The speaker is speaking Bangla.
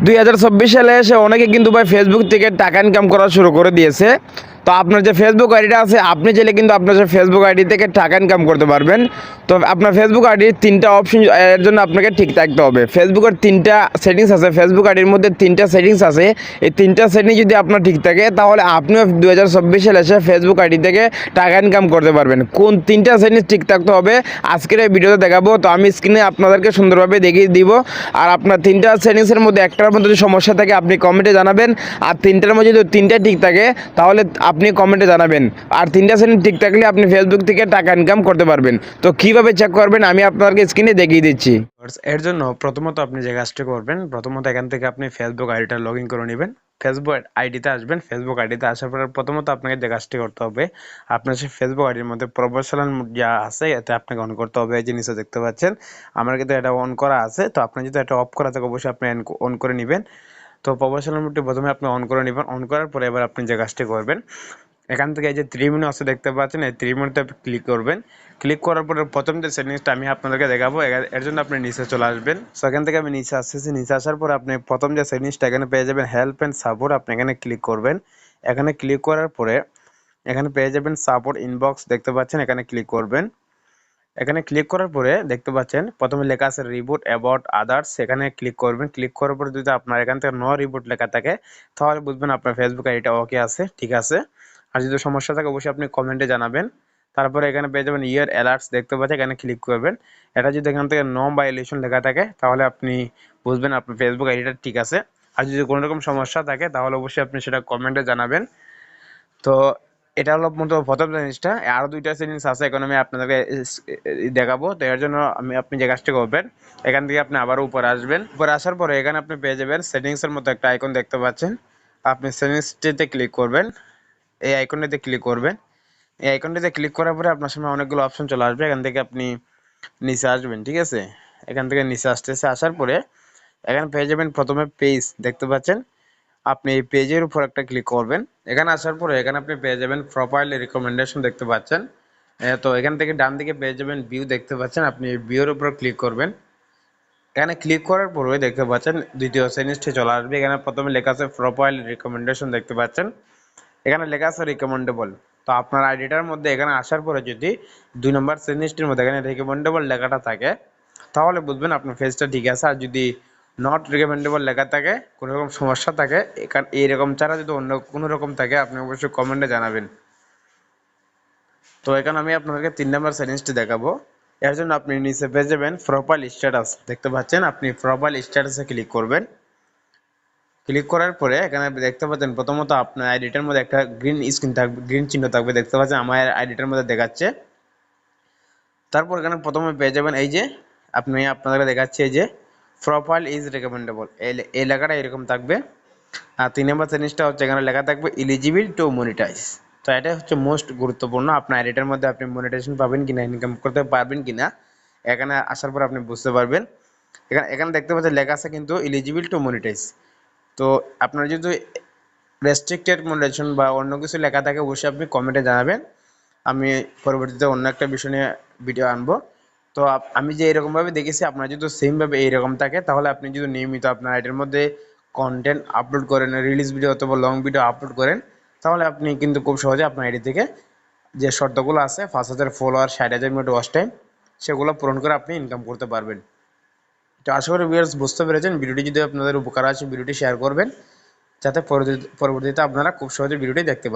2024 সালে এসে অনেকে কিন্তু ভাই ফেসবুক থেকে টাকা ইনকাম করা শুরু করে দিয়েছে। তো আপনার যে ফেসবুক আইডিটা আছে, আপনি চাইলে কিন্তু আপনার যে ফেসবুক আইডি থেকে টাকা ইনকাম করতে পারবেন। তো আপনার ফেসবুক আইডির 3টা অপশন এর জন্য আপনাকে ঠিক থাকতে হবে। ফেসবুকের 3টা সেটিংস আছে, ফেসবুক আইডির মধ্যে 3টা সেটিংস আছে। এই 3টা সেটিং যদি আপনার ঠিক থাকে, তাহলে আপনিও 2024 সালে এসে ফেসবুক আইডি থেকে টাকা ইনকাম করতে পারবেন। কোন 3টা সেটিংস ঠিক থাকতে হবে আজকের এই ভিডিওতে দেখাবো। তো আমি স্ক্রিনে আপনাদেরকে সুন্দরভাবে দেখিয়ে দিব। আর আপনার 3টা সেটিংসের মধ্যে একটার মধ্যে যদি সমস্যা থাকে আপনি কমেন্টে জানাবেন। আর 3টার মধ্যে যদি 3টা ঠিক থাকে তাহলে আপনি কমেন্টে জানাবেন। আর 3টা সেটিংস ঠিক থাকলে আপনি ফেসবুক থেকে টাকা ইনকাম করতে পারবেন। তো কিভাবে চেক করবেন আমি আপনাদেরকে স্ক্রিনে দেখিয়ে দিচ্ছি। এর জন্য প্রথমত আপনি যে কাজটি করবেন, প্রথমত এখান থেকে আপনি ফেসবুক আইডিটা লগ ইন করে নেবেন। ফেসবুক আইডিতে আসবেন। ফেসবুক আইডিতে আসার পরে প্রথমত আপনাকে যে কাজটি করতে হবে, আপনার সেই ফেসবুক আইডির মধ্যে প্রফেশনাল যা আছে এতে আপনাকে অন করতে হবে। এই জিনিসটা দেখতে পাচ্ছেন, আমার কিন্তু এটা অন করা আছে। তো আপনি যদি এটা অফ করা থাকে অবশ্যই আপনি অন করে নেবেন। তো প্রফেশনাল মোডটি প্রথমে আপনি অন করে নেবেন। অন করার পরে এবার আপনি যে কাজটি করবেন, এখান থেকে এই যে 3 মেনু আছে দেখতে পাচ্ছেন, এই 3 মেনুতে ক্লিক করবেন। ক্লিক করার পরে প্রথম যে সেটিংসটা আমি আপনাদেরকে দেখাবো, এর জন্য আপনি নিচে চলে আসবেন। সো এখান থেকে আমি নিচে আসতেছি। নিচে আসার পর আপনি প্রথম যে সেটিংসটা এখানে পেয়ে যাবেন হেল্প অ্যান্ড সাপোর্ট, আপনি এখানে ক্লিক করবেন। এখানে ক্লিক করার পরে এখানে পেয়ে যাবেন সাপোর্ট ইনবক্স দেখতে পাচ্ছেন, এখানে ক্লিক করবেন। এখানে ক্লিক করার পরে দেখতে পাচ্ছেন প্রথমে লেখা আছে রিবুট অ্যাবাউট আদার্স, সেখানে ক্লিক করবেন। ক্লিক করার পরে যদি আপনার এখান থেকে নো রিবুট লেখা থাকে তাহলে বুঝবেন আপনার ফেসবুক আইডিটা ওকে আছে, ঠিক আছে। আর যদি সমস্যা থাকে অবশ্যই আপনি কমেন্টে জানাবেন। তারপরে এখানে পেয়ে যাবেন ইয়ার অ্যালার্টস দেখতে পাচ্ছেন, এখানে ক্লিক করবেন। এটা যদি এখান থেকে নো ভায়োলেশন লেখা থাকে তাহলে আপনি বুঝবেন আপনার ফেসবুক আইডিটা ঠিক আছে। আর যদি কোনো রকম সমস্যা থাকে তাহলে অবশ্যই আপনি সেটা কমেন্টে জানাবেন। তো এটা হলো প্রথম জিনিসটা। আরো 2টা সেটিংস আছে, এখন আমি আপনাদেরকে দেখাবো। তো এর জন্য আপনি যে কাজটা করবেন, এখান থেকে আপনি আবার উপরে আসবেন। উপরে আসার পরে এখানে আপনি পেয়ে যাবেন সেটিংস এর মতো একটা আইকন দেখতে পাচ্ছেন, আপনি সেটিংসটিতে ক্লিক করবেন। এই আইকনটিতে ক্লিক করবেন। এই আইকনটিতে ক্লিক করার পরে আপনার সামনে অনেকগুলো অপশন চলে আসবে। এখান থেকে আপনি নিচে আসবেন, ঠিক আছে। এখান থেকে নিচে আসার পরে এখানে পেয়ে যাবেন প্রথমে পেজ দেখতে পাচ্ছেন, আপনি এই পেজের উপর একটা ক্লিক করবেন। এখানে আসার পরে এখানে আপনি পেয়ে যাবেন প্রোফাইল রিকমেন্ডেশন দেখতে পাচ্ছেন। তো এখান থেকে ডান দিকে পেয়ে যাবেন ভিউ দেখতে পাচ্ছেন, আপনি ভিউর উপর ক্লিক করবেন। এখানে ক্লিক করার পরে দেখতে পাচ্ছেন দ্বিতীয় সেটিংসটি চলে আসবে। এখানে প্রথমে লেখা আছে প্রোফাইল রিকমেন্ডেশন দেখতে পাচ্ছেন, এখানে লেখা আছে রিকমেন্ডেবল। তো আপনার আইডিটার মধ্যে এখানে আসার পরে যদি 2 নম্বর সেটিংসটির মধ্যে এখানে রিকমেন্ডেবল লেখাটা থাকে তাহলে বুঝবেন আপনার পেজটা ঠিক আছে। আর যদি নট রিকমেন্ডেবল লেখা থাকে, কোনো রকম সমস্যা থাকে, এখানে এইরকম ছাড়া যদি অন্য কোনো রকম থাকে আপনি অবশ্যই কমেন্টে জানাবেন। তো এখানে আমি আপনাদেরকে 3 নম্বর সেটিংসটি দেখাবো। এর জন্য আপনি নিচে পেয়ে যাবেন প্রোফাইল স্ট্যাটাস দেখতে পাচ্ছেন, আপনি প্রোফাইল স্ট্যাটাসে ক্লিক করবেন। ক্লিক করার পরে এখানে দেখতে পাচ্ছেন প্রথমত আপনার আইডিটার মধ্যে একটা গ্রিন স্ক্রিন থাকবে, গ্রিন চিহ্ন থাকবে দেখতে পাচ্ছেন, আমার আইডিটার মধ্যে দেখাচ্ছে। তারপর এখানে প্রথমে পেয়ে যাবেন এই যে আপনাদেরকে দেখাচ্ছে এই যে প্রোফাইল ইজ রেকমেন্ডেবল, এই লেখাটা এরকম থাকবে। আর 3 নম্বর জিনিসটা হচ্ছে এখানে লেখা থাকবে এলিজিবল টু মনিটাইজ। তো এটা হচ্ছে মোস্ট গুরুত্বপূর্ণ, আপনার আইডিটার মধ্যে আপনি মনিটাইজেশন পাবেন কিনা, ইনকাম করতে পারবেন কিনা, এখানে আসার পর আপনি বুঝতে পারবেন। এখানে দেখতে পাচ্ছেন লেখা আছে কিন্তু এলিজিবল টু মনিটাইজ। তো আপনার যদি রেস্ট্রিক্টেড মনিটাইজেশন বা অন্য কিছু লেখা থাকে অবশ্যই আপনি কমেন্টে জানাবেন, আমি পরবর্তীতে অন্য একটা বিষয় নিয়ে ভিডিও আনবো। তো আমি যে এরকমভাবে দেখেছি আপনার যদি সেমভাবে এইরকম থাকে তাহলে আপনি যদি নিয়মিত আপনার আইডির মধ্যে কন্টেন্ট আপলোড করেন, রিলিজ ভিডিও অথবা লং ভিডিও আপলোড করেন, তাহলে আপনি কিন্তু খুব সহজে আপনার আইডি থেকে যে শর্তগুলো আছে 5,000 ফলোয়ার, 60,000 মিনিট ওয়াচ টাইম, সেগুলো পূরণ করে আপনি ইনকাম করতে পারবেন। তো আশা করি ভিউয়ার্স বুঝতে পেরেছেন। ভিডিওটি যদি আপনাদের উপকার আসে ভিডিওটি শেয়ার করবেন, যাতে পরবর্তীতে আপনারা খুব সহজে ভিডিওটি দেখতে পারেন।